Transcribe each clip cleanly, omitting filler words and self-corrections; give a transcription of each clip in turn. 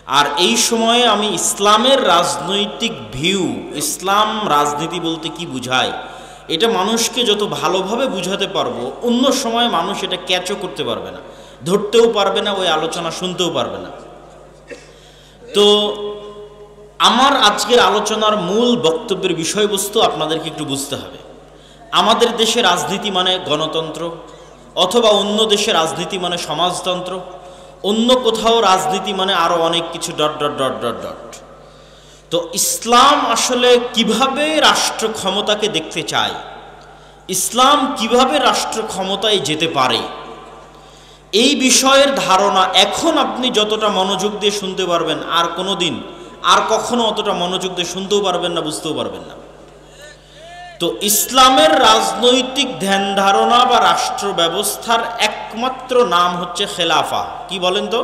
আর এই সময়ে আমি ইসলামের রাজনৈতিক ভিউ, ইসলাম রাজনীতি বলতে কি বুঝায়, এটা মানুষকে যত ভালোভাবে বুঝাতে পারবো, অন্য সময় মানুষ এটা ক্যাচও করতে পারবে না, ধরতেও পারবে না, ওই আলোচনা শুনতেও পারবে না। তো আমার আজকের আলোচনার মূল বক্তব্যের বিষয়বস্তু আপনাদেরকে একটু বুঝতে হবে। আমাদের দেশে রাজনীতি মানে গণতন্ত্র, অথবা অন্য দেশে রাজনীতি মানে সমাজতন্ত্র, অন্য কোথাও রাজনীতি মানে আরো অনেক কিছু dot dot dot dot dot. তো ইসলাম আসলে কিভাবে রাষ্ট্র ক্ষমতাকে দেখতে চায়, ইসলাম কিভাবে রাষ্ট্র ক্ষমতায় যেতে পারে, এই বিষয়ের ধারণা এখন আপনি যতটা মনোযোগ দিয়ে শুনতে পারবেন, আর কোনো দিন আর কখনো অতটা মনোযোগ দিয়ে শুনতেও পারবেন না, বুঝতেও পারবেন না। তো ইসলামের রাজনৈতিক ধ্যান ধারণা বা রাষ্ট্র ব্যবস্থার একমাত্র নাম হচ্ছে খেলাফা। কি বলেন তো?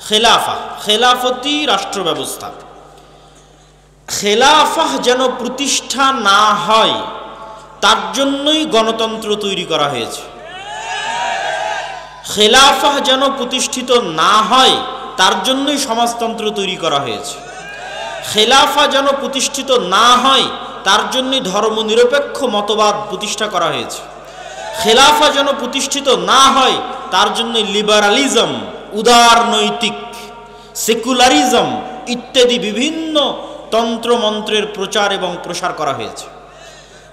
খেলাফা, খেলাফতি রাষ্ট্র ব্যবস্থা। খেলাফা যেন প্রতিষ্ঠা না হয় তার জন্যই গণতন্ত্র তৈরি করা হয়েছে। খেলাফা যেন প্রতিষ্ঠিত না হয় তার জন্যই সমাজতন্ত্র তৈরি করা হয়েছে। খেলাফা যেন প্রতিষ্ঠিত না হয় তার জন্যই ধর্মনিরপেক্ষ মতবাদ প্রতিষ্ঠা করা হয়েছে। খেলাফা যেন প্রতিষ্ঠিত না হয় তার জন্য লিবারালিজম, উদারনৈতিক, সেকুলারিজম ইত্যাদি বিভিন্ন তন্ত্রমন্ত্রের প্রচার এবং প্রসার করা হয়েছে।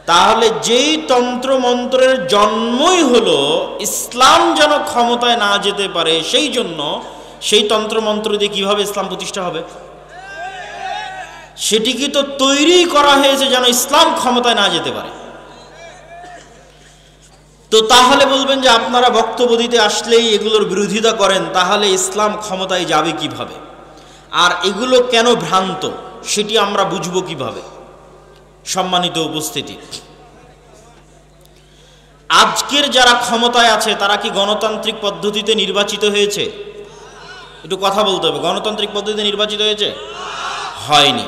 তাহলে যেই তন্ত্রমন্ত্রের জন্মই হলো ইসলাম যেন ক্ষমতায় না যেতে পারে, সেই জন্য সেই তন্ত্রমন্ত্র দিয়ে কিভাবে ইসলাম প্রতিষ্ঠা হবে? সেটিকে তো তৈরি করা হয়েছে যেন ইসলাম ক্ষমতায় না যেতে পারে। তো তাহলে বলবেন যে আপনারা বক্তব্য দিতে আসলেই এগুলোর বিরোধিতা করেন, তাহলে ইসলাম ক্ষমতায় যাবে কিভাবে? আর এগুলো কেন ভ্রান্ত সেটি আমরা বুঝবো কিভাবে? সম্মানিত উপস্থিতি, আজকের যারা ক্ষমতায় আছে তারা কি গণতান্ত্রিক পদ্ধতিতে নির্বাচিত হয়েছে? একটু কথা বলতে হবে। গণতান্ত্রিক পদ্ধতিতে নির্বাচিত হয়েছে? হয়নি।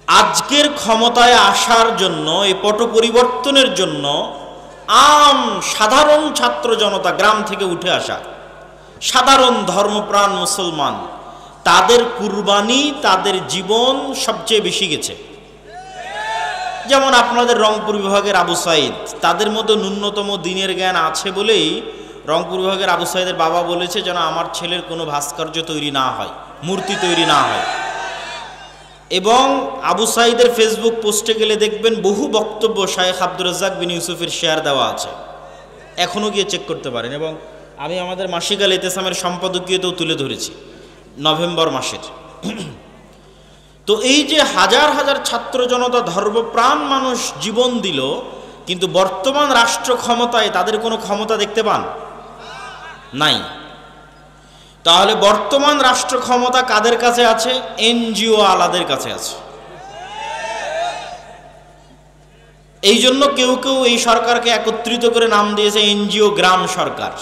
আজকের ক্ষমতায় আসার জন্য, এই পট পরিবর্তনের জন্য সাধারণ ছাত্র জনতা, গ্রাম থেকে উঠে আসা সাধারণ ধর্মপ্রাণ মুসলমান, তাদের কুরবানি, তাদের জীবন সবচেয়ে বেশি গেছে। যেমন আপনাদের রংপুর বিভাগের আবু সাইদ, তাদের মধ্যে ন্যূনতম দিনের জ্ঞান আছে বলেই রংপুর বিভাগের আবু সাইদের বাবা বলেছে যেন আমার ছেলের কোনো ভাস্কর্য তৈরি না হয়, মূর্তি তৈরি না হয়। এবং আবু সাইদের ফেসবুক পোস্টে গেলে দেখবেন বহু বক্তব্য শায়েখ আব্দুর রাজ্জাক বিন ইউসুফের শেয়ার দেওয়া আছে, এখনও গিয়ে চেক করতে পারেন। এবং আমি আমাদের মাসিক আল ইতেসামের সম্পাদকীয়তেও তুলে ধরেছি নভেম্বর মাসের। তো এই যে হাজার হাজার ছাত্র জনতা, ধর্মপ্রাণ মানুষ জীবন দিল, কিন্তু বর্তমান রাষ্ট্র ক্ষমতায় তাদের কোনো ক্ষমতা দেখতে পান নাই। তাহলে বর্তমান রাষ্ট্র ক্ষমতা কাদের কাছে আছে? এনজিও আলাদের কাছে আছে। এই জন্য কেউ কেউ এই সরকারকে একত্রিত করে নাম দিয়েছে এনজিও গ্রাম সরকার,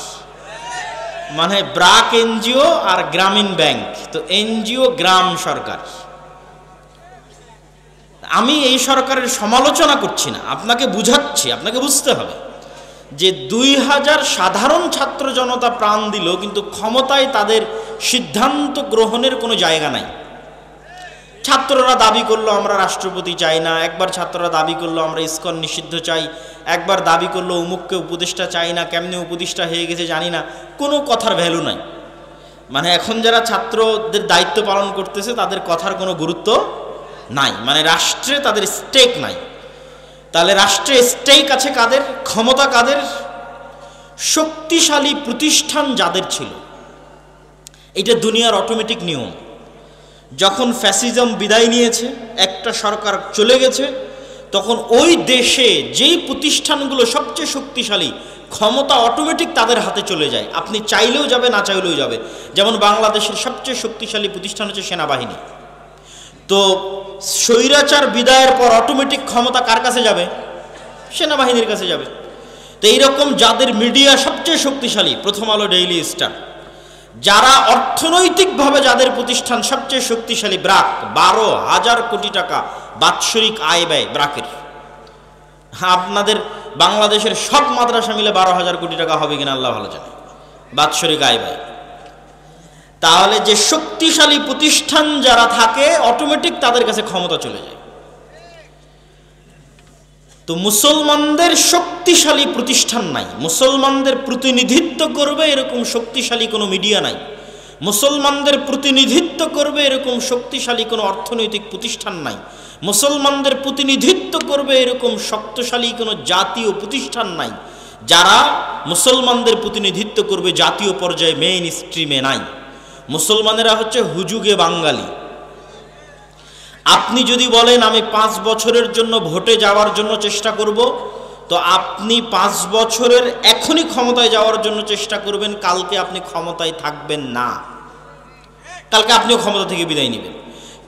মানে ব্রাক এনজিও আর গ্রামীণ ব্যাংক, তো এনজিও গ্রাম সরকার। আমি এই সরকারের সমালোচনা করছি না, আপনাকে বুঝাচ্ছি, আপনাকে বুঝতে হবে যে 2000 সাধারণ ছাত্র জনতা প্রাণ দিল, কিন্তু ক্ষমতায় তাদের সিদ্ধান্ত গ্রহণের কোনো জায়গা নাই। ছাত্ররা দাবি করলো আমরা রাষ্ট্রপতি চাই না, একবার ছাত্ররা দাবি করলো আমরা ইসকন নিষিদ্ধ চাই, একবার দাবি করলো অমুককে উপদেষ্টা চাই না, কেমনে উপদেষ্টা হয়ে গেছে জানি না, কোনো কথার ভ্যালু নাই। মানে এখন যারা ছাত্রদের দায়িত্ব পালন করতেছে তাদের কথার কোনো গুরুত্ব নাই, মানে রাষ্ট্রে তাদের স্টেক নাই। তাহলে রাষ্ট্রে স্টেক আছে কাদের? ক্ষমতা কাদের? শক্তিশালী প্রতিষ্ঠান যাদের ছিল। এটা দুনিয়ার অটোমেটিক নিয়ম। যখন ফ্যাসিজম বিদায় নিয়েছে, একটা সরকার চলে গেছে, তখন ওই দেশে যেই প্রতিষ্ঠানগুলো সবচেয়ে শক্তিশালী, ক্ষমতা অটোমেটিক তাদের হাতে চলে যায়। আপনি চাইলেও যাবে, না চাইলেও যাবে। যেমন বাংলাদেশের সবচেয়ে শক্তিশালী প্রতিষ্ঠান হচ্ছে সেনাবাহিনী। তো স্বৈরাচার বিদায়ের পর অটোমেটিক ক্ষমতা কার কাছে যাবে? সেনাবাহিনীর কাছে যাবে। তো এইরকম যাদের মিডিয়া সবচেয়ে শক্তিশালী, প্রথম আলো, ডেইলি স্টার, যারা অর্থনৈতিকভাবে যাদের প্রতিষ্ঠান সবচেয়ে শক্তিশালী, ব্রাক, 12,000 কোটি টাকা বাৎসরিক আয় ব্যয় ব্রাকের। আপনাদের বাংলাদেশের সব মাদ্রাসা মিলে 12,000 কোটি টাকা হবে কিনা আল্লাহ ভালো জানে, বাৎসরিক আয় ব্যয়। তাহলে যে শক্তিশালী প্রতিষ্ঠান যারা থাকে অটোমেটিক তাদের কাছে ক্ষমতা চলে যায়। তো মুসলমানদের শক্তিশালী প্রতিষ্ঠান নাই, মুসলমানদের প্রতিনিধিত্ব করবে এরকম শক্তিশালী কোনো মিডিয়া নাই, মুসলমানদের প্রতিনিধিত্ব করবে এরকম শক্তিশালী কোনো অর্থনৈতিক প্রতিষ্ঠান নাই, মুসলমানদের প্রতিনিধিত্ব করবে এরকম শক্তিশালী কোনো জাতীয় প্রতিষ্ঠান নাই, যারা মুসলমানদের প্রতিনিধিত্ব করবে জাতীয় পর্যায়ে মেইন স্ট্রিমে নাই। মুসলমানেরা হচ্ছে হুজুগে বাঙালি। আপনি যদি বলেন আমি 5 বছরের জন্য ভোটে যাওয়ার জন্য চেষ্টা করব, তো আপনি 5 বছরের এখনই ক্ষমতায় যাওয়ার জন্য চেষ্টা করবেন, কালকে আপনি ক্ষমতায় থাকবেন না, কালকে আপনিও ক্ষমতা থেকে বিদায় নেবেন।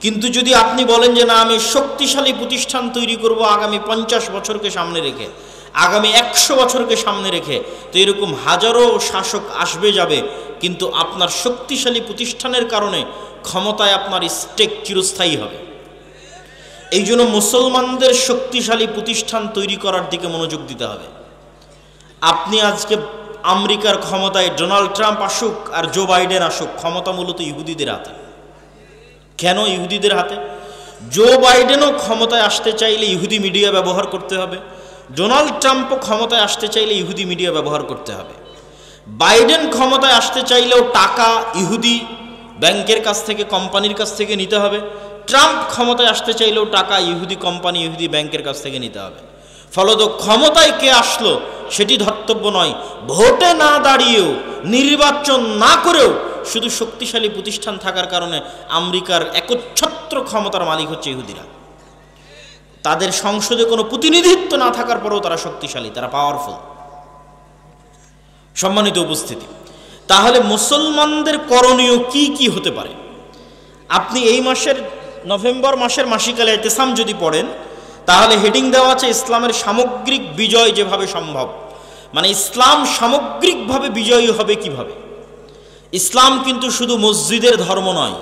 কিন্তু যদি আপনি বলেন যে না আমি শক্তিশালী প্রতিষ্ঠান তৈরি করব আগামী 50 বছরকে সামনে রেখে, আগামী 100 বছরকে সামনে রেখে, তো এরকম হাজারো শাসক আসবে যাবে, কিন্তু আপনার শক্তিশালী প্রতিষ্ঠানের কারণে ক্ষমতায় আপনার স্টেক চিরস্থায়ী হবে। এই জন্য মুসলমানদের শক্তিশালী প্রতিষ্ঠান তৈরি করার দিকে মনোযোগ দিতে হবে। আপনি আজকে আমেরিকার ক্ষমতায় ডোনাল্ড ট্রাম্প আসুক আর জো বাইডেন আসুক, ক্ষমতা মূলত ইহুদিদের হাতে। কেন ইহুদিদের হাতে? জো বাইডেনও ক্ষমতায় আসতে চাইলে ইহুদি মিডিয়া ব্যবহার করতে হবে, ডোনাল্ড ট্রাম্পও ক্ষমতায় আসতে চাইলে ইহুদি মিডিয়া ব্যবহার করতে হবে। বাইডেন ক্ষমতায় আসতে চাইলেও টাকা ইহুদি ব্যাংকের কাছ থেকে, কোম্পানির কাছ থেকে নিতে হবে। ট্রাম্প ক্ষমতায় আসতে চাইলেও টাকা ইহুদি কোম্পানি, ইহুদি ব্যাংকের কাছ থেকে নিতে হবে। ফলত ক্ষমতায় কে আসলো সেটি ধর্তব্য নয়। ভোটে না দাঁড়িয়েও, নির্বাচন না করেও শুধু শক্তিশালী প্রতিষ্ঠান থাকার কারণে আমেরিকার একচ্ছত্র ক্ষমতার মালিক হচ্ছে ইহুদিরা। তাদের সংসদে কোনো প্রতিনিধিত্ব না থাকার পরেও তারা শক্তিশালী, তারা পাওয়ারফুল। সম্মানিত উপস্থিতি, তাহলে মুসলমানদের করণীয় কি কি হতে পারে? আপনি এই মাসের নভেম্বর মাসের মাসিকালে ইতিসাম যদি পড়েন, তাহলে হেডিং দেওয়া আছে ইসলামের সামগ্রিক বিজয় যেভাবে সম্ভব। মানে ইসলাম সামগ্রিকভাবে বিজয়ী হবে কিভাবে। ইসলাম কিন্তু শুধু মসজিদের ধর্ম নয়,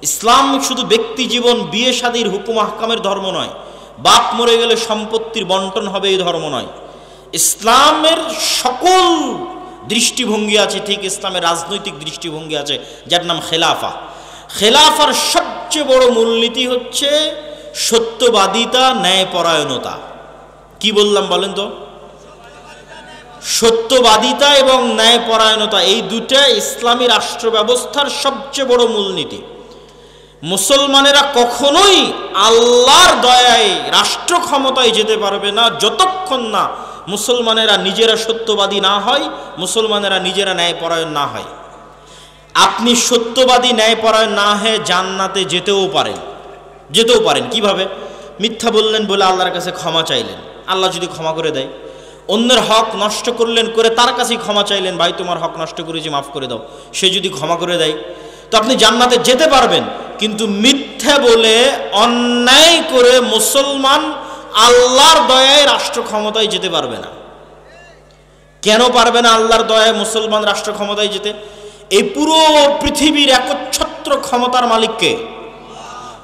ইসলাম শুধু ব্যক্তি জীবন, বিয়ে শাদীর হুকুম আহকামের ধর্ম নয়, বাপ মরে গেলে সম্পত্তির বন্টন হবে এই ধর্ম নয়। ইসলামের সকল দৃষ্টিভঙ্গি আছে, ঠিক ইসলামের রাজনৈতিক দৃষ্টিভঙ্গি আছে যার নাম খেলাফা। খেলাফার সবচেয়ে বড় মূলনীতি হচ্ছে সত্যবাদিতা, ন্যায়পরায়ণতা। কি বললাম বলেন তো? সত্যবাদিতা এবং ন্যায়পরায়ণতা, এই দুটা ইসলামী রাষ্ট্র ব্যবস্থার সবচেয়ে বড় মূলনীতি। মুসলমানেরা কখনোই আল্লাহর দয়ায় রাষ্ট্র ক্ষমতায় যেতে পারবে না যতক্ষণ না মুসলমানেরা নিজেরা সত্যবাদী না হয়, মুসলমানেরা নিজেরা ন্যায়পরায়ণ না হয়। আপনি সত্যবাদী ন্যায়পরায়ণ না হয়ে জান্নাতে যেতেও পারেন। কিভাবে? মিথ্যা বললেন বলে আল্লাহর কাছে ক্ষমা চাইলেন, আল্লাহ যদি ক্ষমা করে দেয়। অন্যের হক নষ্ট করলেন, করে তার কাছেই ক্ষমা চাইলেন, ভাই তোমার হক নষ্ট করেছি মাফ করে দাও, সে যদি ক্ষমা করে দেয়, তো আপনি জান্নাতে যেতে পারবেন। কিন্তু মিথ্যা বলে, অন্যায় করে মুসলমান আল্লাহর দয়ায় রাষ্ট্র ক্ষমতায় যেতে পারবে না। কেন পারবে না আল্লাহর দয়ায় মুসলমান রাষ্ট্র ক্ষমতায় যেতে? এই পুরো পৃথিবীর একচ্ছত্র ক্ষমতার মালিককে।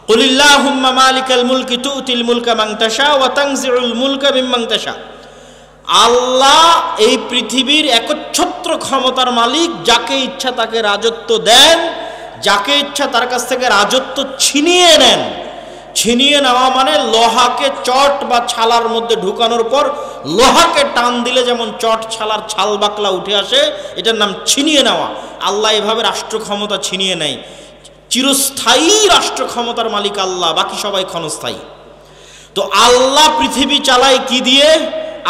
কুলিল্লাহুম্মা মালিকাল মুলকি তুতিল মুলকা মান তাশা ওয়া তানজিউল মুলকা মিম্মান তাশা। আল্লাহ এই পৃথিবীর একচ্ছত্র ক্ষমতার মালিক, যাকে ইচ্ছা তাকে রাজত্ব দেন, যাকে ইচ্ছা তার কাছ থেকে রাজত্ব ছিনিয়ে নেন। ছিনিয়ে নেওয়া মানে লোহাকে চট বা ছালার মধ্যে ঢুকানোর পর লোহাকে টান দিলে যেমন চট ছালার ছাল বাকলা উঠে আসে, এটার নাম ছিনিয়ে নেওয়া। আল্লাহ এভাবে রাষ্ট্র ক্ষমতা ছিনিয়ে নেয়। চিরস্থায়ী রাষ্ট্র ক্ষমতার মালিক আল্লাহ, বাকি সবাই ক্ষণস্থায়ী। তো আল্লাহ পৃথিবী চালায় কি দিয়ে?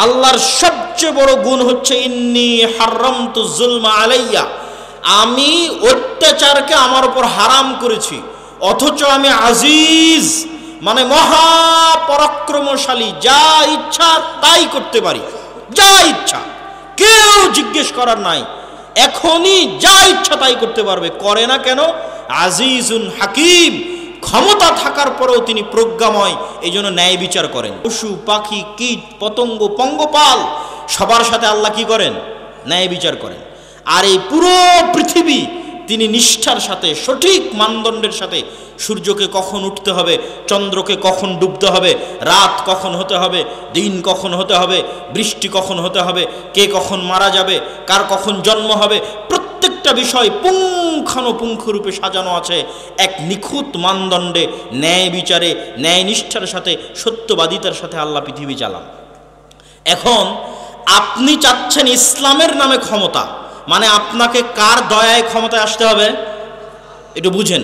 আল্লাহর সবচেয়ে বড় গুণ হচ্ছে ইন্নী হারামতু যুলমা আলাইয়া, আমি অত্যাচারকে আমার উপর হারাম করেছি। অথচ আমি আজিজ, মানে মহাপরাক্রমশালী, যা ইচ্ছা তাই করতে পারি, যা ইচ্ছা, কেউ জিজ্ঞেস করার নাই, এখনই যা ইচ্ছা তাই করতে পারবে। করে না কেন? আজিজুন হাকিম, ক্ষমতা থাকার পরেও তিনি প্রজ্ঞাময়, এই জন্য ন্যায় বিচার করেন। পশু পাখি কীট পতঙ্গ পঙ্গপাল সবার সাথে আল্লাহ কি করেন? ন্যায় বিচার করেন। আর এই পুরো পৃথিবী তিনি নিষ্ঠার সাথে, সঠিক মানদণ্ডের সাথে, সূর্যকে কখন উঠতে হবে, চন্দ্রকে কখন ডুবতে হবে, রাত কখন হতে হবে, দিন কখন হতে হবে, বৃষ্টি কখন হতে হবে, কে কখন মারা যাবে, কার কখন জন্ম হবে, প্রত্যেকটা প্রত্যেকটা বিষয় পুঙ্খানুপুঙ্খরূপে সাজানো আছে এক নিখুঁত মানদণ্ডে, ন্যায় বিচারে, ন্যায় নিষ্ঠার সাথে, সত্যবাদিতার সাথে আল্লাহ পৃথিবী চালান। এখন আপনি চাচ্ছেন ইসলামের নামে ক্ষমতা, মানে আপনাকে কার দয়ায় ক্ষমতায় আসতে হবে একটু বুঝেন।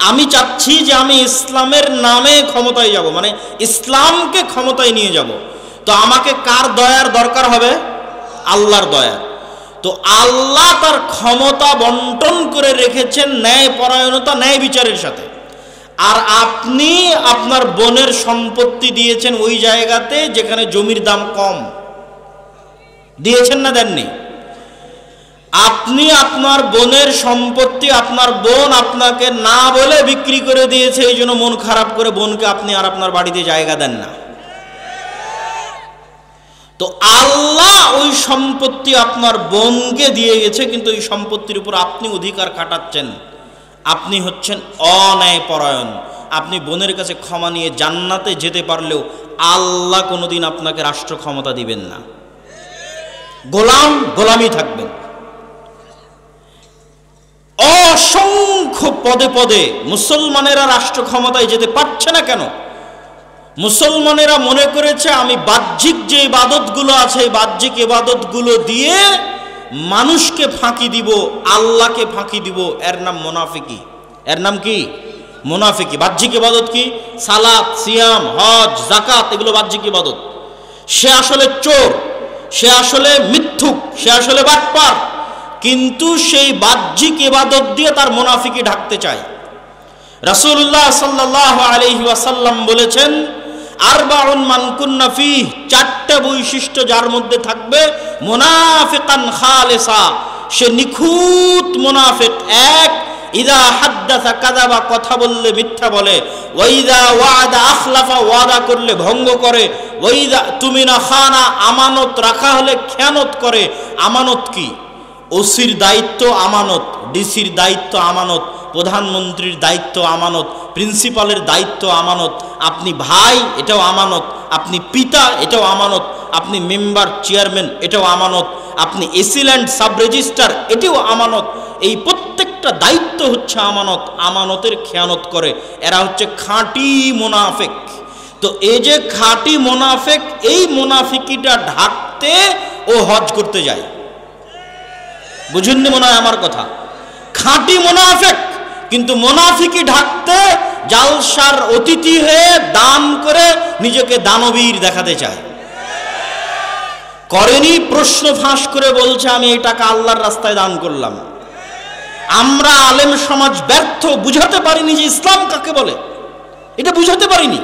আমি চাচ্ছি যে আমি ইসলামের নামে ক্ষমতায় যাব, মানে ইসলামকে ক্ষমতায় নিয়ে যাব, তো আমাকে কার দয়ার দরকার হবে? আল্লাহর দয়া। তো আল্লাহ তার ক্ষমতা বন্টন করে রেখেছেন ন্যায় পরায়ণতা, ন্যায় বিচারের সাথে। আর আপনি আপনার বোনের সম্পত্তি দিয়েছেন ওই জায়গাতে যেখানে জমির দাম কম, দিয়েছেন না দেননি? আপনি আপনার বোনের সম্পত্তি আপনার বোন আপনাকে না বলে বিক্রি করে দিয়েছে, এই জন্য মন খারাপ করে বোনকে আপনি আর আপনার বাড়িতে জায়গা দেন না। তো আল্লাহ ওই সম্পত্তি আপনার বোনকে দিয়ে গেছে, কিন্তু ওই সম্পত্তির উপর আপনি অধিকার খাটাচ্ছেন। আপনি হচ্ছেন অন্যায়পরায়ণ। আপনি বোনের কাছে ক্ষমা নিয়ে জান্নাতে যেতে পারলেও আল্লাহ কোনোদিন আপনাকে রাষ্ট্র ক্ষমতা দিবেন না, গোলামি থাকবেন। অসংখ্য পদে পদে মুসলমানেরা রাষ্ট্র ক্ষমতায় যেতে পারছে না কেন? মুসলমানেরা মনে করেছে আমি বাহ্যিক যে ইবাদতগুলো আছে, বাহ্যিক ইবাদতগুলো দিয়ে মানুষকে ফাঁকি দিব, আল্লাহকে ফাঁকি দিব। এর নাম মুনাফিকি। এর নাম কি? মুনাফিকি। বাহ্যিক ইবাদত কি? সালাত, সিয়াম, হজ, যাকাত, এগুলো বাহ্যিক ইবাদত। সে আসলে চোর, সে আসলে মিথ্যুক, সে আসলে বাটপার, কিন্তু সেই বাহ্যিক ইবাদত দিয়ে তার মুনাফিকি ঢাকতে চায়। রাসূলুল্লাহ সাল্লাল্লাহু আলাইহি ওয়াসাল্লাম বলেছেন, আরবাউন মান কুন্না ফিহ, চারটা বৈশিষ্ট্য যার মধ্যে থাকবে, মুনাফিকান খালিসা, সে নিখুঁত মুনাফিক। এক, ইদা হাদ্দাসা কাযাবা, কথা বললে মিথ্যা বলে, ওয়া ইদা ওয়াদা আখলাফা, ওয়াদা করলে ভঙ্গ করে, ওয়া ইদা তুমিনা খানা, আমানত রাখা হলে খেয়ানত করে। আমানত কি? ওসির দায়িত্ব আমানত, ডিসির দায়িত্ব আমানত, প্রধানমন্ত্রীর দায়িত্ব আমানত, প্রিন্সিপালের দায়িত্ব আমানত, আপনি ভাই এটাও আমানত, আপনি পিতা এটাও আমানত, আপনি মেম্বার চেয়ারম্যান এটাও আমানত, আপনি এসিল্যান্ড সাব রেজিস্ট্রার এটাও আমানত। এই প্রত্যেকটা দায়িত্ব হচ্ছে আমানত। আমানতের খেয়ানত করে, এরা হচ্ছে খাঁটি মুনাফিক। তো এই যে খাঁটি মুনাফিক, এই মুনাফিকিটা ঢাকতে ও হজ করতে যায়। বুঝুননি মনে হয় আমার কথা? খাঁটি মুনাফিক, কিন্তু মুনাফিকি ঢাকতে জালসার অতিথি হয়ে দান করে নিজেকে দানবীর দেখাতে চায়। করেনি, প্রশ্ন ফাঁস করে বলছে আমি এই টাকা আল্লাহর রাস্তায় দান করলাম। আমরা আলেম সমাজ ব্যর্থ, বুঝাতে পারিনি যে ইসলাম কাকে বলে, এটা বুঝাতে পারিনি।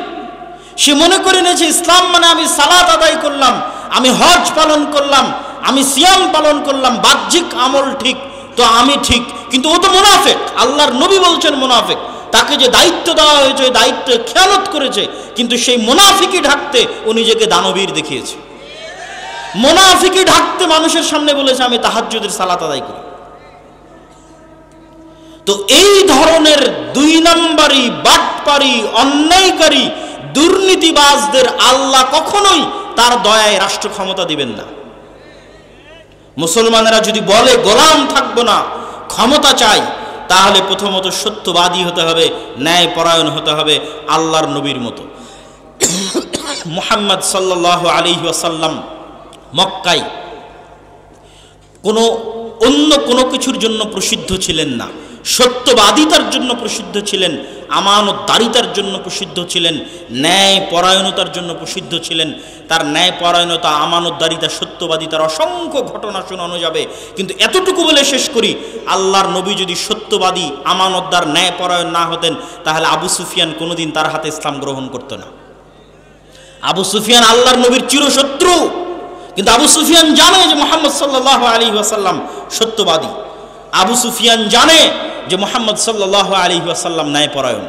সে মনে করে নিয়েছে ইসলাম মানে আমি সালাত আদায় করলাম, আমি হজ পালন করলাম, আমি সিয়াম পালন করলাম, বাহ্যিক আমল ঠিক, তো আমি ঠিক। কিন্তু ও তো মুনাফিক। আল্লাহর নবী বলছেন মুনাফিক। তাকে যে দায়িত্ব দেওয়া হয়েছে, ওই দায়িত্বে খেয়ানত করেছে, কিন্তু সেই মুনাফিকি ঢাকতে ও নিজেকে দানবীর দেখিয়েছে। মুনাফিকি ঢাকতে মানুষের সামনে বলেছে আমি তাহাজ্জুদের সালাত আদায় করি। তো এই ধরনের দুই নম্বরই বাটপারি, অন্যায়কারী, দুর্নীতিবাজদের আল্লাহ কখনোই তার দয়ায় রাষ্ট্র ক্ষমতা দিবেন না। মুসলমানেরা যদি বলে গোলাম থাকবো না, ক্ষমতা চাই, তাহলে প্রথমত সত্যবাদী হতে হবে, ন্যায় পরায়ণ হতে হবে আল্লাহর নবীর মতো। মুহাম্মদ সাল্লাল্লাহু আলাইহি ওয়াসাল্লাম মক্কায় অন্য কোনো কিছুর জন্য প্রসিদ্ধ ছিলেন না, সত্যবাদিতার জন্য প্রসিদ্ধ ছিলেন, আমানতদারিতার জন্য প্রসিদ্ধ ছিলেন, ন্যায় পরায়ণতার জন্য প্রসিদ্ধ ছিলেন। তার ন্যায় পরায়ণতা, আমানতদারিতা, সত্যবাদিতার অসংখ্য ঘটনা শোনানো যাবে, কিন্তু এতটুকু বলে শেষ করি, আল্লাহর নবী যদি সত্যবাদী, আমানতদার, ন্যায় পরায়ণ না হতেন, তাহলে আবু সুফিয়ান কোনোদিন তার হাতে ইসলাম গ্রহণ করত না। আবু সুফিয়ান আল্লাহর নবীর চিরশত্রু, কিন্তু আবু সুফিয়ান জানে যে মুহাম্মদ সাল্লাল্লাহু আলাইহি ওয়াসাল্লাম সত্যবাদী। আবু সুফিয়ান জানে যে মুহাম্মদ সাল্লাল্লাহু আলাইহি ওয়াসাল্লাম ন্যায়পরায়ণ।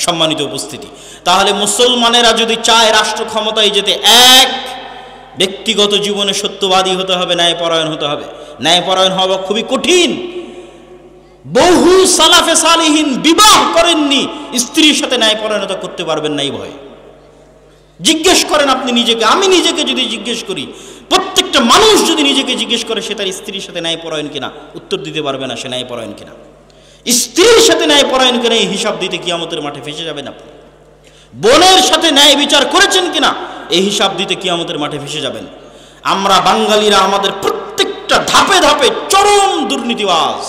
সম্মানিত উপস্থিতি, তাহলে মুসলমানেরা যদি চায় রাষ্ট্র ক্ষমতায় যেতে, এক, ব্যক্তিগত জীবনে সত্যবাদী হতে হবে, ন্যায়পরায়ণ হতে হবে। ন্যায়পরায়ণ হওয়া খুবই কঠিন। বহু সালাফে সালিহিন বিবাহ করেননি, স্ত্রীর সাথে ন্যায়পরায়ণতা করতে পারবেন না এই ভয়ে। জিজ্ঞেস করেন আপনি নিজেকে, আমি নিজেকে যদি জিজ্ঞেস করি, প্রত্যেকটা মানুষ যদি নিজেকে জিজ্ঞেস করে সে তার স্ত্রীর সাথে ন্যায়পরায়ণ কিনা, উত্তর দিতে পারবে না সে ন্যায়পরায়ণ কিনা। স্ত্রীর সাথে ন্যায়পরায়ণ কিনা এই হিসাব দিতে কিয়ামতের মাঠে ফেসে যাবেন আপনি। বোনের সাথে ন্যায় বিচার করেছেন কিনা এই হিসাব দিতে কিয়ামতের মাঠে ফেসে যাবেন। আমরা বাঙালিরা আমাদের প্রত্যেকটা ধাপে ধাপে চরম দুর্নীতিবাজ।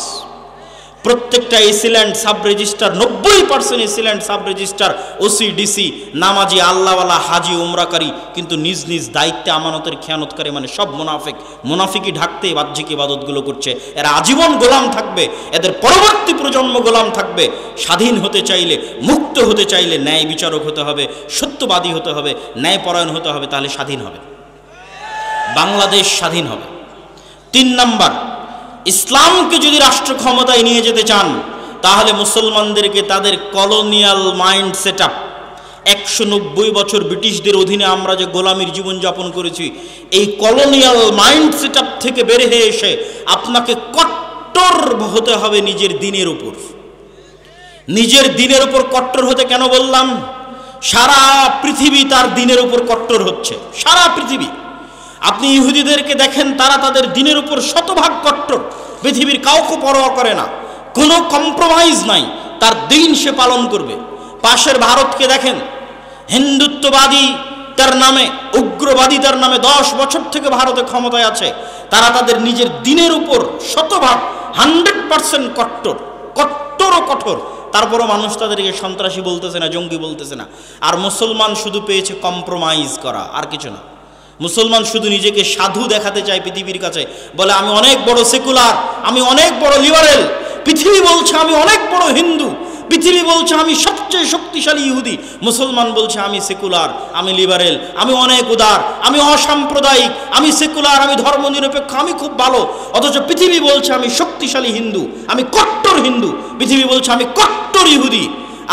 প্রত্যেকটা AC land sub registrar 90% AC land sub registrar, OC, DC নামাজি, আল্লাহওয়ালা, হাজি, উমরাকারী, কিন্তু নিজ নিজ দায়িত্বে আমানতের খেয়ানতকারী, মানে সব মুনাফিক। মুনাফিকি ঢাকতে বাহ্যিক ইবাদতগুলো করছে। এরা আজীবন গোলাম থাকবে, এদের পরবর্তী প্রজন্ম গোলাম থাকবে। স্বাধীন হতে চাইলে, মুক্ত হতে চাইলে ন্যায় বিচারক হতে হবে, সত্যবাদী হতে হবে, ন্যায়পরায়ণ হতে হবে, তাহলে স্বাধীন হবে, বাংলাদেশ স্বাধীন হবে। 3 নাম্বার, ইসলামকে যদি রাষ্ট্র ক্ষমতায় নিয়ে যেতে চান তাহলে মুসলমানদেরকে তাদের কলোনিয়াল মাইন্ড সেট আপ, 190 বছর ব্রিটিশদের অধীনে আমরা যে গোলামির জীবনযাপন করেছি, এই কলোনিয়াল মাইন্ড সেট আপ থেকে বের হয়ে এসে আপনাকে কট্টর হতে হবে নিজের দিনের উপর। নিজের দিনের উপর কট্টর হতে কেন বললাম? সারা পৃথিবী তার দিনের উপর কট্টর হচ্ছে, সারা পৃথিবী। আপনি ইহুদিদেরকে দেখেন, তারা তাদের দিনের উপর শতভাগ কট্টর, পৃথিবীর কাউকে পরোয়া করে না, কোনো কম্প্রোমাইজ নাই, তার দিন সে পালন করবে। পাশের ভারতকে দেখেন, হিন্দুত্ববাদী তার নামে, উগ্রবাদী তার নামে 10 বছর থেকে ভারতে ক্ষমতায় আছে। তারা তাদের নিজের দিনের উপর শতভাগ 100% কট্টর, কট্টর ও কঠোর। তারপরও মানুষ তাদেরকে সন্ত্রাসী বলতেছে না, জঙ্গি বলতেছে না। আর মুসলমান শুধু পেয়েছে কম্প্রোমাইজ করা, আর কিছু না। মুসলমান শুধু নিজেকে সাধু দেখাতে চায় পৃথিবীর কাছে, বলে আমি অনেক বড় সেকুলার, আমি অনেক বড় লিবারেল। পৃথিবী বলছে আমি অনেক বড় হিন্দু, পৃথিবী বলছে আমি সবচেয়ে শক্তিশালী ইহুদি। মুসলমান বলছে আমি সেকুলার, আমি লিবারেল, আমি অনেক উদার, আমি অসাম্প্রদায়িক, আমি সেকুলার, আমি ধর্মনিরপেক্ষ, আমি খুব ভালো। অথচ পৃথিবী বলছে আমি শক্তিশালী হিন্দু, আমি কট্টর হিন্দু। পৃথিবী বলছে আমি কট্টর ইহুদি,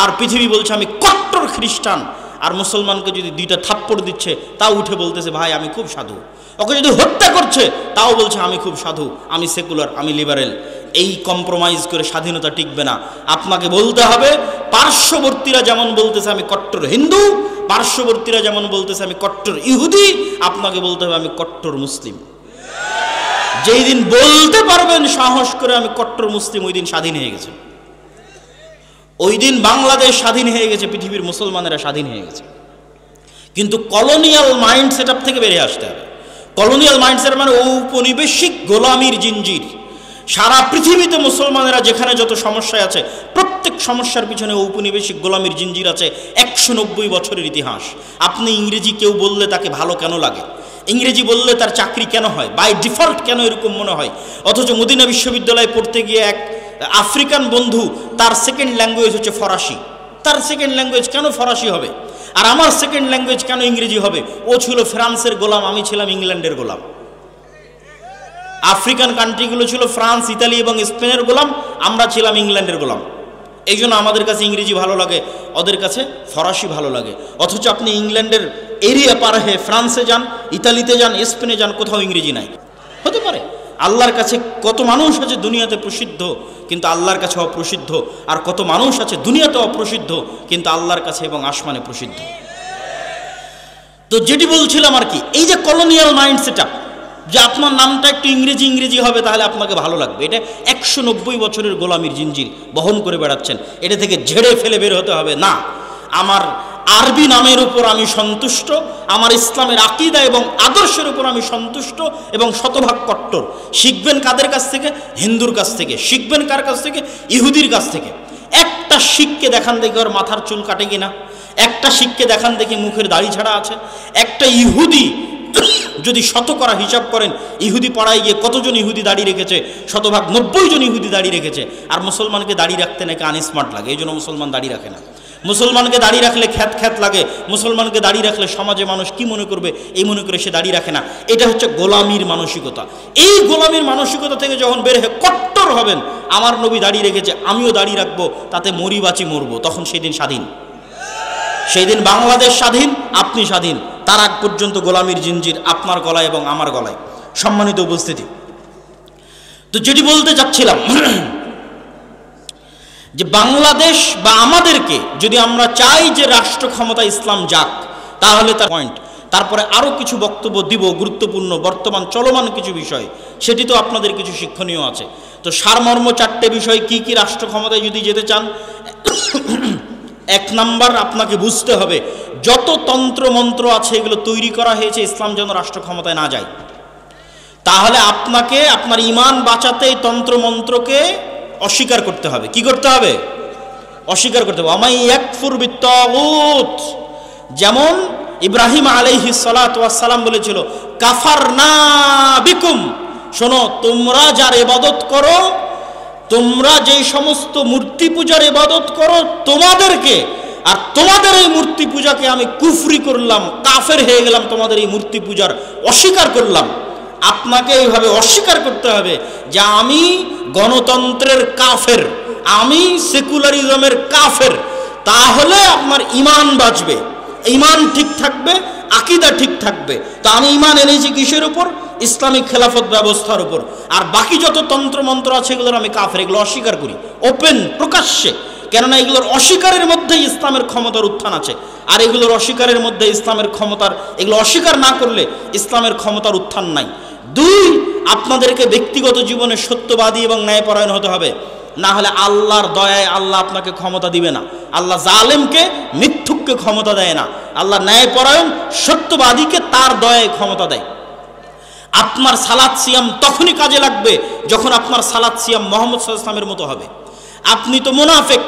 আর পৃথিবী বলছে আমি কট্টর খ্রিস্টান। আর মুসলমানকে যদি 2টা থাপ্পড় দিচ্ছে তাও উঠে বলতেছে ভাই আমি খুব সাধু। ওকে যদি হত্যা করছে তাও বলছে আমি খুব সাধু, আমি সেকুলার, আমি লিবারেল। এই কম্প্রোমাইজ করে স্বাধীনতা টিকবে না। আপনাকে বলতে হবে, পার্শ্ববর্তীরা যেমন বলতেছে আমি কট্টর হিন্দু, পার্শ্ববর্তীরা যেমন বলতেছে আমি কট্টর ইহুদি, আপনাকে বলতে হবে আমি কট্টর মুসলিম। যেই দিন বলতে পারবেন সাহস করে আমি কট্টর মুসলিম, ওই দিন স্বাধীন হয়ে গেছে। ওই দিন বাংলাদেশ স্বাধীন হয়ে গেছে, পৃথিবীর মুসলমানেরা স্বাধীন হয়ে গেছে। কিন্তু কলোনিয়াল মাইন্ড সেট আপ থেকে বেরিয়ে আসতে হবে। কলোনিয়াল মাইন্ড সেট মানে ঔপনিবেশিক গোলামির জিঞ্জির। সারা পৃথিবীতে মুসলমানেরা যেখানে যত সমস্যায় আছে, প্রত্যেক সমস্যার পিছনে ঔপনিবেশিক গোলামির জিঞ্জির আছে। 190 বছরের ইতিহাস। আপনি ইংরেজি কেউ বললে তাকে ভালো কেন লাগে? ইংরেজি বললে তার চাকরি কেন হয়? বাই ডিফল্ট কেন এরকম মনে হয়? অথচ মদিনা বিশ্ববিদ্যালয়ে পড়তে গিয়ে এক আফ্রিকান বন্ধু, তার সেকেন্ড ল্যাঙ্গুয়েজ হচ্ছে ফরাসি। তার সেকেন্ড ল্যাঙ্গুয়েজ কেন ফরাসি হবে? আর আমার সেকেন্ড ল্যাঙ্গুয়েজ কেন ইংরেজি হবে? ও ছিল ফ্রান্সের গোলাম, আমি ছিলাম ইংল্যান্ডের গোলাম। আফ্রিকান কান্ট্রিগুলো ছিল ফ্রান্স, ইতালি এবং স্পেনের গোলাম, আমরা ছিলাম ইংল্যান্ডের গোলাম। এই জন্য আমাদের কাছে ইংরেজি ভালো লাগে, ওদের কাছে ফরাসি ভালো লাগে। অথচ আপনি ইংল্যান্ডের এরিয়া পার হয়ে ফ্রান্সে যান, ইতালিতে যান, স্পেনে যান, কোথাও ইংরেজি নাই। হতে পারে আল্লাহর কাছে কত মানুষ আছে দুনিয়াতে প্রসিদ্ধ কিন্তু আল্লাহর কাছে অপ্রসিদ্ধ, আর কত মানুষ আছে দুনিয়াতে অপ্রসিদ্ধ কিন্তু আল্লাহর কাছে এবং আসমানে প্রসিদ্ধ। তো যেটি বলছিলাম আর কি, এই যে কলোনিয়াল মাইন্ড সেট আপ, যে আপনার নামটা একটু ইংরেজি ইংরেজি হবে তাহলে আপনাকে ভালো লাগবে, এটা 190 বছরের গোলামির জিঞ্জির বহন করে বেড়াচ্ছেন। এটা থেকে ঝেড়ে ফেলে বের হতে হবে। না, আমার আরবি নামের উপর আমি সন্তুষ্ট, আমার ইসলামের আকীদা এবং আদর্শের উপর আমি সন্তুষ্ট এবং শতভাগ কট্টর। শিখবেন কাদের কাছ থেকে? হিন্দুর কাছ থেকে। শিখবেন কার কাছ থেকে? ইহুদির কাছ থেকে। একটা শিখকে দেখান দেখি ওর মাথার চুল কাটে কিনা, একটা শিখকে দেখান দেখি মুখের দাড়ি ছাড়া আছে। একটা ইহুদি যদি শতকরা হিসাব করেন, ইহুদি পাড়ায় গিয়ে কতজন ইহুদি দাড়ি রেখেছে? শতভাগ 90 জন ইহুদি দাড়ি রেখেছে। আর মুসলমানকে দাড়ি রাখতে নাকি আনস্মার্ট লাগে, এই জন্য মুসলমান দাড়ি রাখে না। মুসলমানকে দাড়ি রাখলে খ্যাত খ্যাত লাগে, মুসলমানকে দাড়ি রাখলে সমাজে মানুষ কি মনে করবে এই মনে করে সে দাড়ি রাখে না। এটা হচ্ছে গোলামির মানসিকতা। এই গোলামির মানসিকতা থেকে যখন বের হয়ে কট্টর হবেন, আমার নবী দাড়ি রেখেছে আমিও দাড়ি রাখবো, তাতে মরি বাঁচি মরবো, তখন সেই দিন স্বাধীন। সেই দিন বাংলাদেশ স্বাধীন, আপনি স্বাধীন। তার আগ পর্যন্ত গোলামির জিঞ্জির আপনার গলায় এবং আমার গলায়। সম্মানিত উপস্থিতি, তো যেটি বলতে চাচ্ছিলাম যে বাংলাদেশ বা আমাদেরকে যদি আমরা চাই যে রাষ্ট্র ক্ষমতা ইসলাম যাক, তাহলে তার পয়েন্ট তারপরে আরও কিছু বক্তব্য দিব গুরুত্বপূর্ণ বর্তমান চলমান কিছু বিষয়, সেটি তো আপনাদের কিছু শিক্ষণীয় আছে। তো সারমর্ম 4টে বিষয় কি কি রাষ্ট্র ক্ষমতায় যদি যেতে চান। 1 নাম্বার, আপনাকে বুঝতে হবে যত তন্ত্রমন্ত্র আছে এগুলো তৈরি করা হয়েছে ইসলাম যেন রাষ্ট্র ক্ষমতায় না যায়। তাহলে আপনাকে আপনার ঈমান বাঁচাতে এই তন্ত্রমন্ত্রকে অস্বীকার করতে হবে। কি করতে হবে? অস্বীকার করতে হবে। আমাই ইয়াকফুর বিত্তাগুত, যেমন ইব্রাহিম আলাইহিস সালাতু ওয়াস সালাম বলেছিল কাফারনা বিকুম, শোনো তোমরা যার ইবাদত করো, তোমরা যেই সমস্ত মূর্তি পূজার ইবাদত করো তোমাদেরকে, আর তোমাদের এই মূর্তি পূজাকে আমি কুফরি করলাম, কাফের হয়ে গেলাম, তোমাদের এই মূর্তি পূজার অস্বীকার করলাম। আপনাকে এইভাবে অস্বীকার করতে হবে যে আমি গণতন্ত্রের কাফের, আমি সেকুলারিজমের কাফের। তাহলে আপনার ঈমান বাঁচবে, ঈমান ঠিক থাকবে, আকীদা ঠিক থাকবে। তো আমি ঈমান এনেছি কিসের উপর? ইসলামিক খেলাফত ব্যবস্থার উপর। আর বাকি যত তন্ত্রমন্ত্র আছে এগুলোর আমি কাফের, এগুলো অস্বীকার করি ওপেন প্রকাশ্যে। কেননা এগুলোর অস্বীকারের মধ্যেই ইসলামের ক্ষমতার উত্থান আছে, আর এগুলোর অস্বীকারের মধ্যে ইসলামের ক্ষমতার, এগুলো অস্বীকার না করলে ইসলামের ক্ষমতার উত্থান নাই। 2, আপনাদেরকে ব্যক্তিগত জীবনে সত্যবাদী এবং ন্যায়পরায়ণ হতে হবে, না হলে আল্লাহর দয়ায় আল্লাহ আপনাকে ক্ষমতা দিবে না। আল্লাহ জালেমকে মিথ্যুককে ক্ষমতা দেয় না, আল্লাহ ন্যায়পরায়ণ সত্যবাদীকে তার দয়ায় ক্ষমতা দেয়। আপনার সালাত সিয়াম তখনই কাজে লাগবে যখন আপনার সালাত সিয়াম মুহাম্মদ সাল্লাল্লাহু আলাইহি ওয়াসাল্লামের মতো হবে। আপনি তো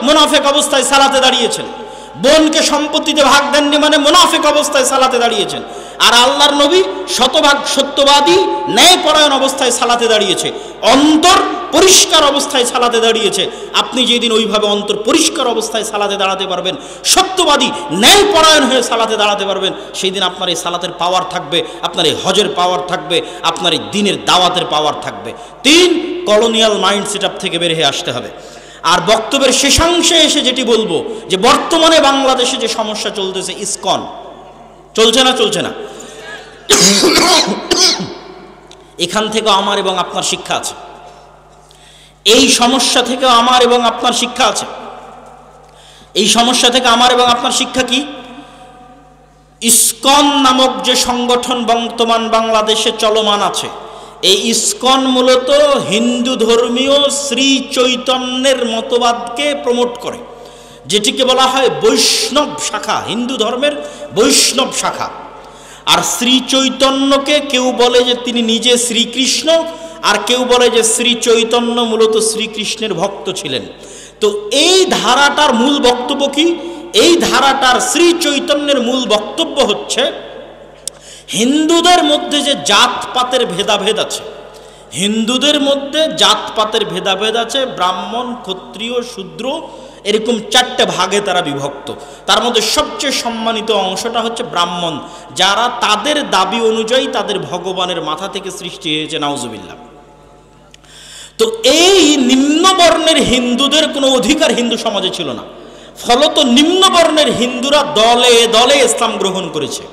মুনাফেক অবস্থায় সালাতে দাঁড়িয়েছেন, বোনকে সম্পত্তিতে ভাগ দেননি মানে মুনাফেক অবস্থায় সালাতে দাঁড়িয়েছেন। আর আল্লাহর নবী শতভাগ সত্যবাদী ন্যায়পরায়ণ অবস্থায় সালাতে দাঁড়িয়েছে, অন্তর পরিষ্কার অবস্থায় সালাতে দাঁড়িয়েছে। আপনি যেদিন ওইভাবে অন্তর পরিষ্কার অবস্থায় সালাতে দাঁড়াতে পারবেন, সত্যবাদী ন্যায়পরায়ণ হয়ে সালাতে দাঁড়াতে পারবেন, সেই দিন আপনার এই সালাতের পাওয়ার থাকবে, আপনার এই হজের পাওয়ার থাকবে, আপনার এই দ্বীনের দাওয়াতের পাওয়ার থাকবে। 3, কলোনিয়াল মাইন্ড সেটআপ থেকে বের হয়ে আসতে হবে। আর বক্তব্যের শেষাংশে এসে যেটি বলবো যে বর্তমানে বাংলাদেশে যে সমস্যা চলতেছে, ইসকন চলছে না এখান থেকে আমার এবং আপনার শিক্ষা আছে, এই সমস্যা থেকে আমার এবং আপনার শিক্ষা আছে। এই সমস্যা থেকে আমার এবং আপনার শিক্ষা কি? ইসকন নামক যে সংগঠন বর্তমান বাংলাদেশে চলমান আছে, এই ইসকন মূলত হিন্দু ধর্মীয় শ্রী চৈতন্যের মতবাদকে প্রমোট করে, যেটিকে বলা হয় বৈষ্ণব শাখা, হিন্দু ধর্মের বৈষ্ণব শাখা। আর শ্রী চৈতন্যকে কেউ বলে যে তিনি নিজে শ্রীকৃষ্ণ, আর কেউ বলে যে শ্রী চৈতন্য মূলত শ্রীকৃষ্ণের ভক্ত ছিলেন। তো এই ধারাটার মূল বক্তব্য কি? এই ধারাটার শ্রী চৈতন্যের মূল বক্তব্য হচ্ছে হিন্দুদের মধ্যে যে জাতপাতের ভেদাভেদ আছে, হিন্দুদের মধ্যে জাতপাতের ভেদাভেদ আছে, ব্রাহ্মণ, ক্ষত্রিয়, শূদ্র, এরকম 4টে ভাগে তারা বিভক্ত। তার মধ্যে সবচেয়ে সম্মানিত অংশটা হচ্ছে ব্রাহ্মণ, যারা তাদের দাবি অনুযায়ী তাদের ভগবানের মাথা থেকে সৃষ্টি হয়েছে, নাউজুবিল্লাহ। তো এই নিম্নবর্ণের হিন্দুদের কোনো অধিকার হিন্দু সমাজে ছিল না, ফলত নিম্নবর্ণের হিন্দুরা দলে দলে ইসলাম গ্রহণ করেছে।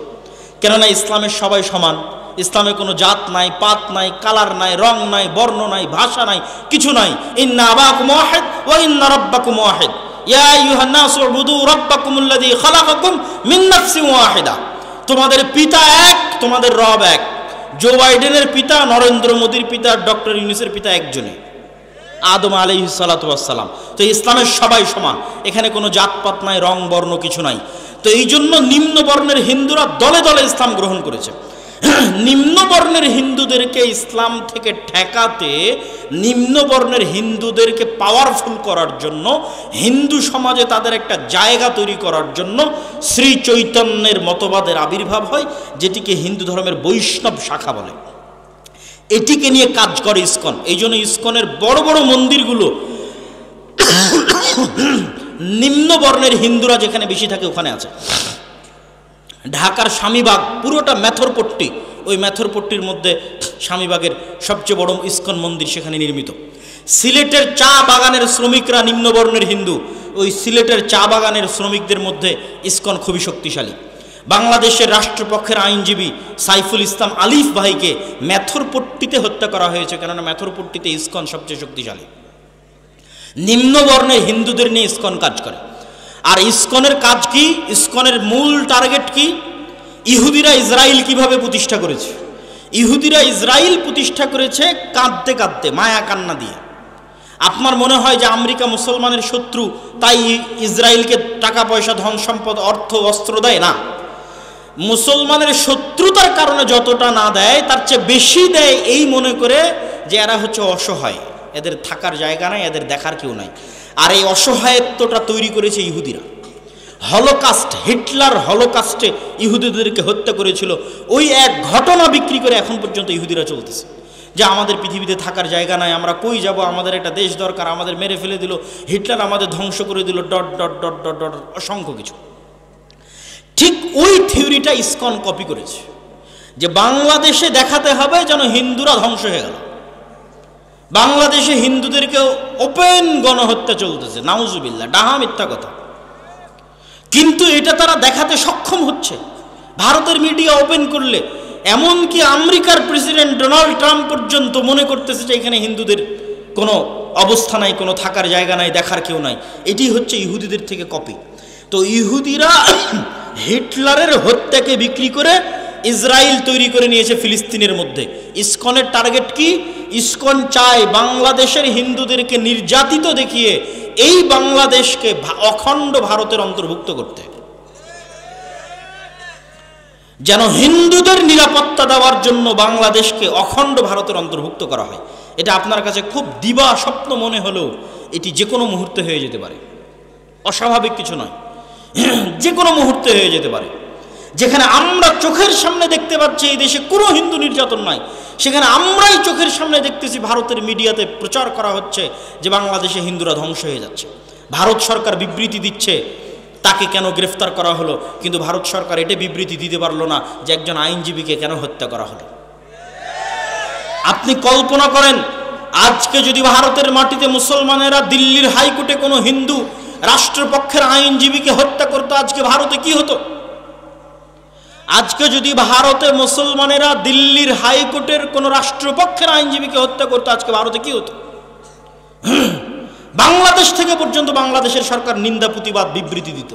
কেননা ইসলামের সবাই সমান, ইসলামে কোনো জাত নাই, পাত নাই, কালার নাই, রং নাই, বর্ণ নাই, ভাষা নাই, কিছু নাই। ইন্না আবাকুম ওয়াহিদ ওয়া ইন্না রাব্বাকুম ওয়াহিদ ইয়া আইয়ুহান নাসু উবুদু রাব্বাকুমুল্লাযী খালাকাকুম মিন নাফসিন ওয়াহিদা। তোমাদের পিতা এক, তোমাদের রব এক। জো বাইডেনের পিতা, নরেন্দ্র মোদীর পিতা, ডক্টর ইউনূসের পিতা একজনই, আদম আলাইহিস সালাতু ওয়াস সালাম। তো ইসলামের সবাই সমান, এখানে কোনো জাতপাত নাই, রং বর্ণ কিছু নাই। তো এই জন্য নিম্নবর্ণের হিন্দুরা দলে দলে ইসলাম গ্রহণ করেছে। নিম্নবর্ণের হিন্দুদেরকে ইসলাম থেকে ঠেকাতে, নিম্নবর্ণের হিন্দুদেরকে পাওয়ারফুল করার জন্য, হিন্দু সমাজে তাদের একটা জায়গা তৈরি করার জন্য শ্রী চৈতন্যের মতবাদের আবির্ভাব হয়, যেটিকে হিন্দু ধর্মের বৈষ্ণব শাখা বলে। এটিকে নিয়ে কাজ করে ইসকন। এই জন্য ইসকনের বড় বড় মন্দিরগুলো নিম্নবর্ণের হিন্দুরা যেখানে বেশি থাকে ওখানে আছে। ঢাকার স্বামীবাগ পুরোটা মেথরপট্টি, ওই মেথরপট্টির মধ্যে স্বামীবাগের সবচেয়ে বড় ইসকন মন্দির সেখানে নির্মিত। সিলেটের চা বাগানের শ্রমিকরা নিম্নবর্ণের হিন্দু, ওই সিলেটের চা বাগানের শ্রমিকদের মধ্যে ইসকন খুবই শক্তিশালী। বাংলাদেশের রাষ্ট্রপক্ষের আইনজীবী সাইফুল ইসলাম আলিফ ভাইকে মেথরপট্টিতে হত্যা করা হয়েছে, কেননা মেথরপট্টিতে ইসকন সবচেয়ে শক্তিশালী। নিম্নবর্ণের হিন্দুদের নিয়ে ইসকন কাজ করে। আর ইসকনের কাজ কি? ইসকনের মূল টার্গেট কি? ইহুদিরা ইসরায়েল কিভাবে প্রতিষ্ঠা করেছে? ইহুদিরা ইসরায়েল প্রতিষ্ঠা করেছে কাঁদতে কাঁদতে, মায়া কান্না দিয়ে। আপনার মনে হয় যে আমেরিকা মুসলমানের শত্রু, তাই ইসরায়েলকে টাকা পয়সা, ধন সম্পদ, অর্থ, অস্ত্র দেয় না। মুসলমানের শত্রুতার কারণে যতটা না দেয় তার চেয়ে বেশি দেয় এই মনে করে যে এরা হচ্ছে অসহায়, এদের থাকার জায়গা নাই, এদের দেখার কেউ নাই। আর এই অসহায়ত্বটা তৈরি করেছে ইহুদিরা। হলোকাস্ট, হিটলার হলোকাস্টে ইহুদিদেরকে হত্যা করেছিল, ওই এক ঘটনা বিক্রি করে এখন পর্যন্ত ইহুদিরা চলতেছে যে আমাদের পৃথিবীতে থাকার জায়গা নাই, আমরা কই যাব, আমাদের একটা দেশ দরকার, আমাদের মেরে ফেলে দিল, হিটলার আমাদের ধ্বংস করে দিল, dot dot dot dot dot, অসংখ্য কিছু। ঠিক ওই থিওরিটা ইসকন কপি করেছে, যে বাংলাদেশে দেখাতে হবে যেন হিন্দুরা ধ্বংস হয়ে গেল। বাংলাদেশে হিন্দুদেরকে ওপেন গণহত্যা চলতেছে, নাউজুবিল্লাহ, ডাহা মিথ্যা কথা। কিন্তু এটা তারা দেখাতে সক্ষম হচ্ছে ভারতের মিডিয়া ওপেন করলে। এমনকি আমেরিকার প্রেসিডেন্ট ডোনাল্ড ট্রাম্প পর্যন্ত মনে করতেছে যে এখানে হিন্দুদের কোনো অবস্থা নাই, কোনো থাকার জায়গা নাই, দেখার কেউ নাই। এটি হচ্ছে ইহুদিদের থেকে কপি। তো ইহুদিরা হিটলারের হত্যাকে বিক্রি করে ইসরায়েল তৈরি করে নিয়েছে ফিলিস্তিনের মধ্যে। ইসকনের টার্গেট কি? ইসকন চায় বাংলাদেশের হিন্দুদেরকে নির্যাতিত দেখিয়ে এই বাংলাদেশকে অখণ্ড ভারতের অন্তর্ভুক্ত করতে, যেন হিন্দুদের নিরাপত্তা দেওয়ার জন্য বাংলাদেশকে অখণ্ড ভারতের অন্তর্ভুক্ত করা হয়। এটা আপনার কাছে খুব দিবা স্বপ্ন মনে হলেও এটি যে কোনো মুহূর্তে হয়ে যেতে পারে, অস্বাভাবিক কিছু নয়, যে কোনো মুহূর্তে হয়ে যেতে পারে। যেখানে আমরা চোখের সামনে দেখতে পাচ্ছি এই দেশে কোনো হিন্দু নির্যাতন নাই, সেখানে আমরাই চোখের সামনে দেখতেছি ভারতের মিডিয়াতে প্রচার করা হচ্ছে যে বাংলাদেশে হিন্দুরা ধ্বংস হয়ে যাচ্ছে। ভারত সরকার বিবৃতি দিচ্ছে তাকে কেন গ্রেফতার করা হলো, কিন্তু ভারত সরকার এটা বিবৃতি দিতে পারলো না যে একজন আইনজীবীকে কেন হত্যা করা হলো। আপনি কল্পনা করেন, আজকে যদি ভারতের মাটিতে মুসলমানেরা দিল্লির হাইকোর্টে কোনো হিন্দু রাষ্ট্রপক্ষের আইনজীবীকে হত্যা করতো, আজকে ভারতে কি হতো? আজকে যদি ভারতে মুসলমানেরা দিল্লির হাইকোর্টের কোন রাষ্ট্রপক্ষের আইনজীবীকে হত্যা করতো, আজকে ভারতে কি হতো? বাংলাদেশ থেকে পর্যন্ত বাংলাদেশের সরকার নিন্দা, প্রতিবাদ, বিবৃতি দিত।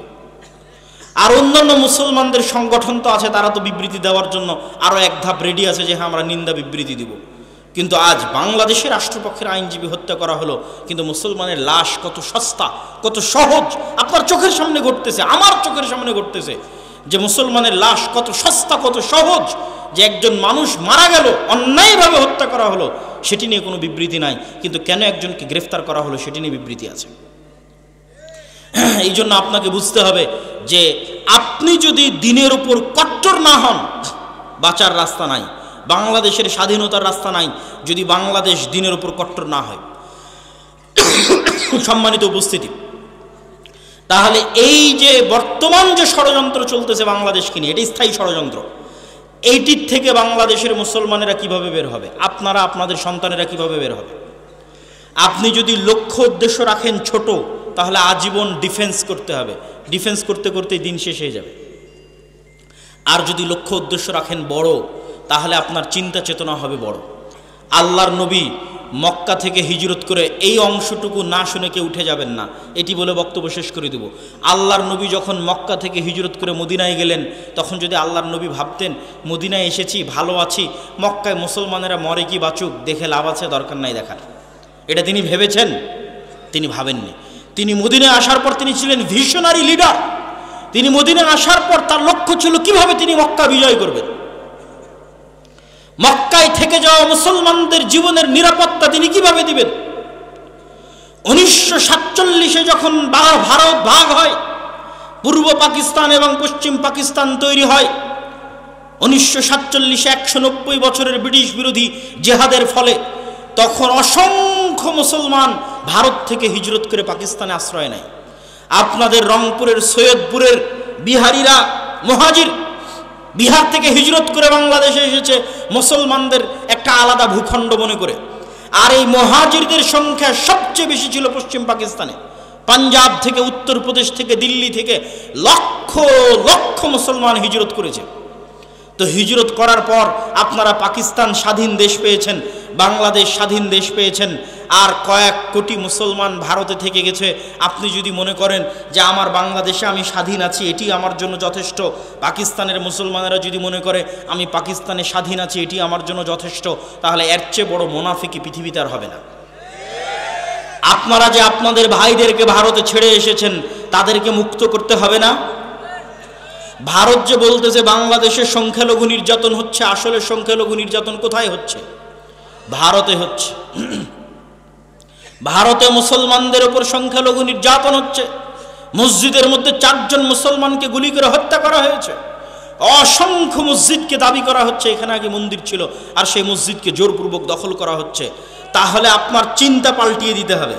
আর অন্যান্য মুসলমানদের সংগঠন তো আছে, তারা তো বিবৃতি দেওয়ার জন্য আরো এক ধাপ রেডি আছে যে হ্যাঁ আমরা নিন্দা বিবৃতি দিব। কিন্তু আজ বাংলাদেশের রাষ্ট্রপক্ষের আইনজীবী হত্যা করা হলো, কিন্তু মুসলমানের লাশ কত সস্তা, কত সহজ আপনার চোখের সামনে ঘটতেছে, আমার চোখের সামনে ঘটতেছে যে মুসলমানের লাশ কত সস্তা, কত সহজ, যে একজন মানুষ মারা গেল, অন্যায়ভাবে হত্যা করা হলো, সেটি নিয়ে কোনো বিবৃতি নাই। কিন্তু কেন একজনকে গ্রেফতার করা হলো সেটি নিয়ে বিবৃতি আছে। এই জন্য আপনাকে বুঝতে হবে যে আপনি যদি দিনের উপর কট্টর না হন, বাঁচার রাস্তা নাই, বাংলাদেশের স্বাধীনতার রাস্তা নাই যদি বাংলাদেশ দিনের উপর কট্টর না হয়। সম্মানিত উপস্থিতি, তাহলে এই যে বর্তমান যে ষড়যন্ত্র চলতেছে বাংলাদেশকে নিয়ে, এটি স্থায়ী ষড়যন্ত্র। এইটির থেকে বাংলাদেশের মুসলমানেরা কিভাবে বের হবে, আপনারা আপনাদের সন্তানেরা কিভাবে বের হবে? আপনি যদি লক্ষ্য উদ্দেশ্য রাখেন ছোট, তাহলে আজীবন ডিফেন্স করতে হবে, ডিফেন্স করতে করতে দিন শেষ হয়ে যাবে। আর যদি লক্ষ্য উদ্দেশ্য রাখেন বড়, তাহলে আপনার চিন্তা চেতনা হবে বড়। আল্লাহর নবী মক্কা থেকে হিজরত করে, এই অংশটুকু না শুনে কেউ উঠে যাবেন না, এটি বলে বক্তব্য শেষ করে দেব। আল্লাহর নবী যখন মক্কা থেকে হিজরত করে মদিনায় গেলেন, তখন যদি আল্লাহর নবী ভাবতেন মদিনায় এসেছি, ভালো আছি, মক্কায় মুসলমানেরা মরে কি বাঁচুক, দেখে লাভ আছে, দরকার নাই দেখার, এটা তিনি ভেবেছেন? তিনি ভাবেননি। তিনি মদিনায় আসার পর তিনি ছিলেন ভিশনারি লিডার। তিনি মদিনায় আসার পর তার লক্ষ্য ছিল কিভাবে তিনি মক্কা বিজয় করবেন। মক্কায় থেকে যাওয়া মুসলমানদের জীবনের নিরাপত্তা তিনি কিভাবে দিবেন। 1947-এ যখন ভারত ভাগ হয়, পূর্ব পাকিস্তান এবং পশ্চিম পাকিস্তান তৈরি হয়, 1947-এ 190 বছরের ব্রিটিশ বিরোধী জেহাদের ফলে তখন অসংখ্য মুসলমান ভারত থেকে হিজরত করে পাকিস্তানে আশ্রয় নেয়। আপনাদের রংপুরের সৈয়দপুরের বিহারিরা মুহাজির, বিহার থেকে হিজরত করে বাংলাদেশে এসেছে মুসলমানদের একটা আলাদা ভূখণ্ড মনে করে। আর এই মুহাজিরদের সংখ্যা সবচেয়ে বেশি ছিল পশ্চিম পাকিস্তানে। পাঞ্জাব থেকে, উত্তরপ্রদেশ থেকে, দিল্লি থেকে লক্ষ লক্ষ মুসলমান হিজরত করেছে। তো হিজরত করার পর আপনারা পাকিস্তান স্বাধীন দেশ পেয়েছেন, বাংলাদেশ স্বাধীন দেশ পেয়েছেন, আর কয়েক কোটি মুসলমান ভারতে থেকে গেছে। আপনি যদি মনে করেন যে আমার বাংলাদেশে আমি স্বাধীন আছি, এটি আমার জন্য যথেষ্ট, পাকিস্তানের মুসলমানেরা যদি মনে করে আমি পাকিস্তানে স্বাধীন আছি, এটি আমার জন্য যথেষ্ট, তাহলে এর চেয়ে বড় মুনাফিকি পৃথিবীতে আর হবে না। আপনারা যে আপনাদের ভাইদেরকে ভারতে ছেড়ে এসেছেন, তাদেরকে মুক্ত করতে হবে না? ভারত যে বলতেছে বাংলাদেশের সংখ্যালঘু নির্যাতন হচ্ছে, আসলে সংখ্যালঘু নির্যাতন কোথায় হচ্ছে? ভারতে হচ্ছে। ভারতে মুসলমানদের উপর সংখ্যালঘু নির্যাতন হচ্ছে। মসজিদের মধ্যে 4 জন মুসলমানকে গুলি করে হত্যা করা হয়েছে। অসংখ্য মসজিদকে দাবি করা হচ্ছে এখানে আগে মন্দির ছিল, আর সেই মসজিদকে জোরপূর্বক দখল করা হচ্ছে। তাহলে আপনার চিন্তা পাল্টিয়ে দিতে হবে,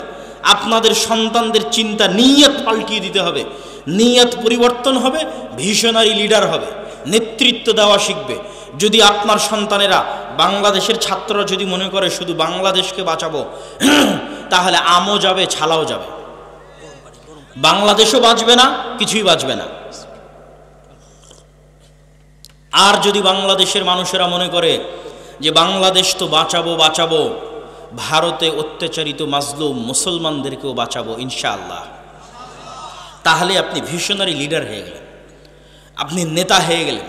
আপনাদের সন্তানদের চিন্তা, নিয়ত পাল্টিয়ে দিতে হবে। নিয়ত পরিবর্তন হবে, ভিশনারি লিডার হবে, নেতৃত্ব দেওয়া শিখবে। যদি আপনার সন্তানেরা, বাংলাদেশের ছাত্ররা যদি মনে করে শুধু বাংলাদেশকে বাঁচাবো, তাহলে আমও যাবে, ছালাও যাবে, বাংলাদেশও বাঁচবে না, কিছুই বাঁচবে না। আর যদি বাংলাদেশের মানুষেরা মনে করে যে বাংলাদেশ তো বাঁচাবো বাঁচাবো, ভারতে অত্যাচারিত মাজলুম মুসলমানদেরকেও বাঁচাবো ইনশাআল্লাহ, তাহলে আপনি ভিশনারি লিডার হয়ে গেলেন, আপনি নেতা হয়ে গেলেন।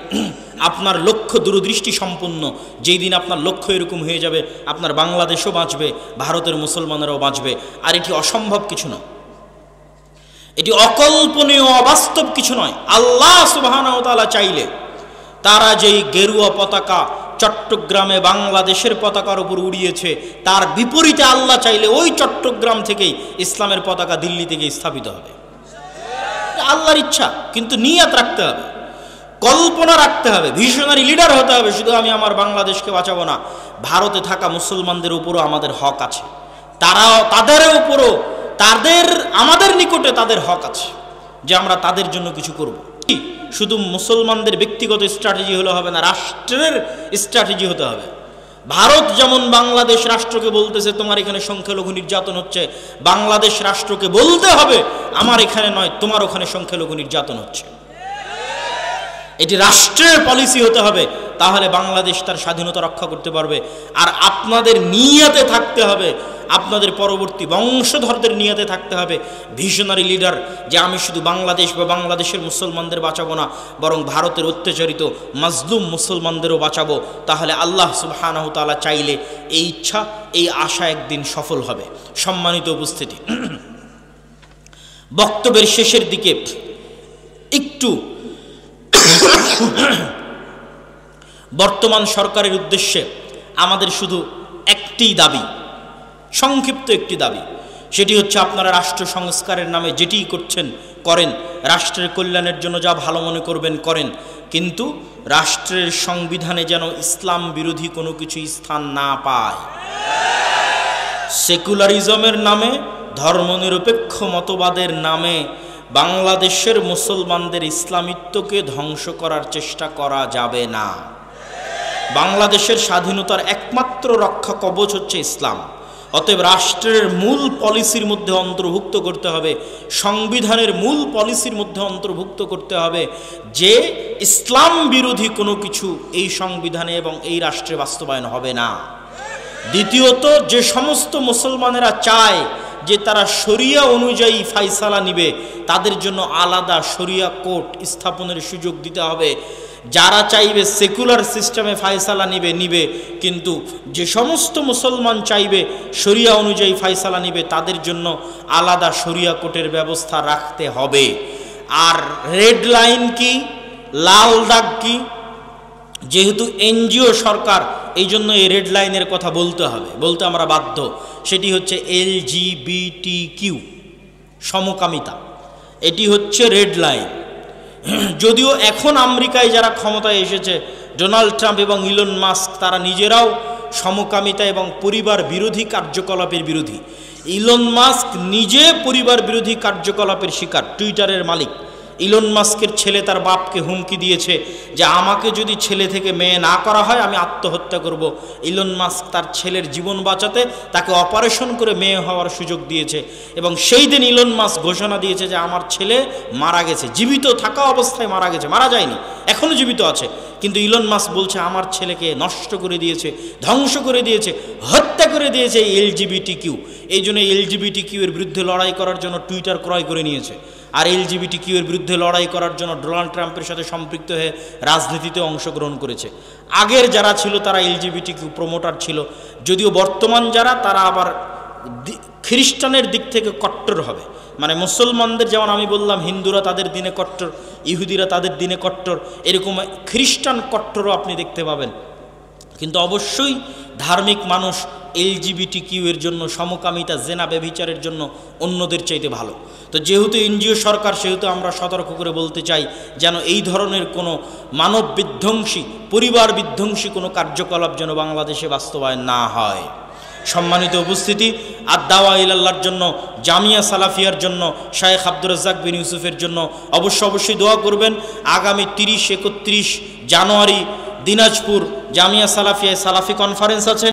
আপনার লক্ষ্য দূরদৃষ্টি সম্পন্ন। যেই দিন আপনার লক্ষ্য এরকম হয়ে যাবে, আপনার বাংলাদেশও বাঁচবে, ভারতের মুসলমানেরাও বাঁচবে। আর এটি অসম্ভব কিছু নয়, এটি অকল্পনীয় অবাস্তব কিছু নয়। আল্লাহ সুবহানাহু ওয়া তাআলা চাইলে তারা যেই গেরুয়া পতাকা চট্টগ্রামে বাংলাদেশের পতাকার উপর উড়িয়েছে, তার বিপরীতে আল্লাহ চাইলে ওই চট্টগ্রাম থেকেই ইসলামের পতাকা দিল্লি থেকে স্থাপিত হবে। আল্লাহর ইচ্ছা, কিন্তু নিয়ত রাখতে হবে, কল্পনা রাখতে হবে, ভিশনারি লিডার হতে হবে। শুধু আমি আমার বাংলাদেশকে বাঁচাবো না, ভারতে থাকা মুসলমানদের উপরও আমাদের হক আছে, তারাও, তাদের উপরও, আমাদের নিকটে তাদের হক আছে যে আমরা তাদের জন্য কিছু করব। শুধু মুসলমানদের ব্যক্তিগত স্ট্র্যাটেজি হলে হবে না, রাষ্ট্রের স্ট্র্যাটেজি হতে হবে। ভারত যেমন বাংলাদেশ রাষ্ট্রকে বলতেছে তোমার এখানে সংখ্যালঘু নির্যাতন হচ্ছে, বাংলাদেশ রাষ্ট্রকে বলতে হবে আমার এখানে নয়, তোমার ওখানে সংখ্যালঘু নির্যাতন হচ্ছে। এটি রাষ্ট্রের পলিসি হতে হবে, তাহলে বাংলাদেশ তার স্বাধীনতা রক্ষা করতে পারবে। আর আপনাদের নিয়তে থাকতে হবে, আপনাদের পরবর্তী বংশধরদের নিয়তে থাকতে হবে ভিশনারি লিডার, যে আমি শুধু বাংলাদেশ বা বাংলাদেশের মুসলমানদের বাঁচাবো না, বরং ভারতের অত্যাচারিত মাজলুম মুসলমানদেরও বাঁচাবো। তাহলে আল্লাহ সুবহানাহু ওয়া তাআলা চাইলে এই ইচ্ছা, এই আশা একদিন সফল হবে। সম্মানিত উপস্থিতি, বক্তব্যের শেষের দিকে একটু বর্তমান সরকারের উদ্দেশ্যে আমাদের শুধু একটি দাবি, সংক্ষিপ্ত একটি দাবি, সেটি হচ্ছে আপনারা রাষ্ট্র সংস্কারের নামে যেটি করছেন করেন, রাষ্ট্রের কল্যাণের জন্য যা ভালো মনে করবেন করেন, কিন্তু রাষ্ট্রের সংবিধানে যেন ইসলাম বিরোধী কোনো কিছু স্থান না পায়। সেকুলারিজমের নামে, ধর্মনিরপেক্ষ মতবাদের নামে বাংলাদেশের মুসলমানদের ইসলামিত্বকে ধ্বংস করার চেষ্টা করা যাবে না। বাংলাদেশের স্বাধীনতার একমাত্র রক্ষা কবচ হচ্ছে ইসলাম। অতএব রাষ্ট্রের মূল পলিসির মধ্যে অন্তর্ভুক্ত করতে হবে, সংবিধানের মূল পলিসির মধ্যে অন্তর্ভুক্ত করতে হবে যে ইসলাম বিরোধী কোনো কিছু এই সংবিধানে এবং এই রাষ্ট্রে বাস্তবায়ন হবে না। দ্বিতীয়ত, যে সমস্ত মুসলমানেরা চায় যে তারা শরিয়া অনুযায়ী ফাইসালা নিবে, তাদের জন্য আলাদা শরিয়া কোর্ট স্থাপনের সুযোগ দিতে হবে। যারা চাইবে সেকুলার সিস্টেমে ফায়সালা নিবে, কিন্তু যে সমস্ত মুসলমান চাইবে শরিয়া অনুযায়ী ফায়সালা নিবে, তাদের জন্য আলাদা শরিয়া কোর্টের ব্যবস্থা রাখতে হবে। আর রেড লাইন কি, লাল দাগ কি? যেহেতু এনজিও সরকার, এই জন্য এই রেড লাইনের কথা বলতে আমরা বাধ্য। সেটি হচ্ছে LGBTQ, সমকামিতা, এটি হচ্ছে রেড লাইন। যদিও এখন আমেরিকায় যারা ক্ষমতায় এসেছে, ডোনাল্ড ট্রাম্প এবং ইলন মাস্ক, তারা নিজেরাও সমকামিতা এবং পরিবার বিরোধী কার্যকলাপের বিরোধী। ইলন মাস্ক নিজে পরিবার বিরোধী কার্যকলাপের শিকার, টুইটারের মালিক। ইলন মাস্কের ছেলে তার বাপকে হুমকি দিয়েছে যে আমাকে যদি ছেলে থেকে মেয়ে না করা হয় আমি আত্মহত্যা করব। ইলন মাস্ক তার ছেলের জীবন বাঁচাতে তাকে অপারেশন করে মেয়ে হওয়ার সুযোগ দিয়েছে, এবং সেই দিন ইলন মাস্ক ঘোষণা দিয়েছে যে আমার ছেলে মারা গেছে, জীবিত থাকা অবস্থায় মারা গেছে, মারা যায়নি, এখনও জীবিত আছে, কিন্তু ইলন মাস্ক বলছে আমার ছেলেকে নষ্ট করে দিয়েছে, ধ্বংস করে দিয়েছে, হত্যা করে দিয়েছে LGBTQ। এই জন্য LGBTQ এর বিরুদ্ধে লড়াই করার জন্য টুইটার ক্রয় করে নিয়েছে, আর LGBTQ এর বিরুদ্ধে লড়াই করার জন্য ডোনাল্ড ট্রাম্পের সাথে সম্পৃক্ত হয়ে রাজনীতিতে অংশগ্রহণ করেছে। আগের যারা ছিল তারা LGBTQ প্রমোটার ছিল, যদিও বর্তমান যারা তারা আবার খ্রিস্টানের দিক থেকে কট্টর হবে। মানে মুসলমানদের যেমন আমি বললাম হিন্দুরা তাদের দিনে কট্টর, ইহুদিরা তাদের দিনে কট্টর, এরকম খ্রিস্টান কট্টরও আপনি দেখতে পাবেন। কিন্তু অবশ্যই ধার্মিক মানুষ LGBTQ এর জন্য, সমকামিতা, জেনা, ব্যভিচারের জন্য অন্যদের চাইতে ভালো। তো যেহেতু এনজিও সরকার, সেহেতু আমরা সতর্ক করে বলতে চাই যেন এই ধরনের কোনো মানব বিধ্বংসী, পরিবার বিধ্বংসী কোনো কার্যকলাপ যেন বাংলাদেশে বাস্তবায়ন না হয়। সম্মানিত উপস্থিতি, আর দাওয়া ইলাল্লাহর জন্য, জামিয়া সালাফিয়ার জন্য, শায়েখ আব্দুর রাজ্জাক বিন ইউসুফের জন্য অবশ্যই দোয়া করবেন। আগামী 30-31 জানুয়ারি দিনাজপুর জামিয়া সালাফিয়ায় সালাফি কনফারেন্স আছে।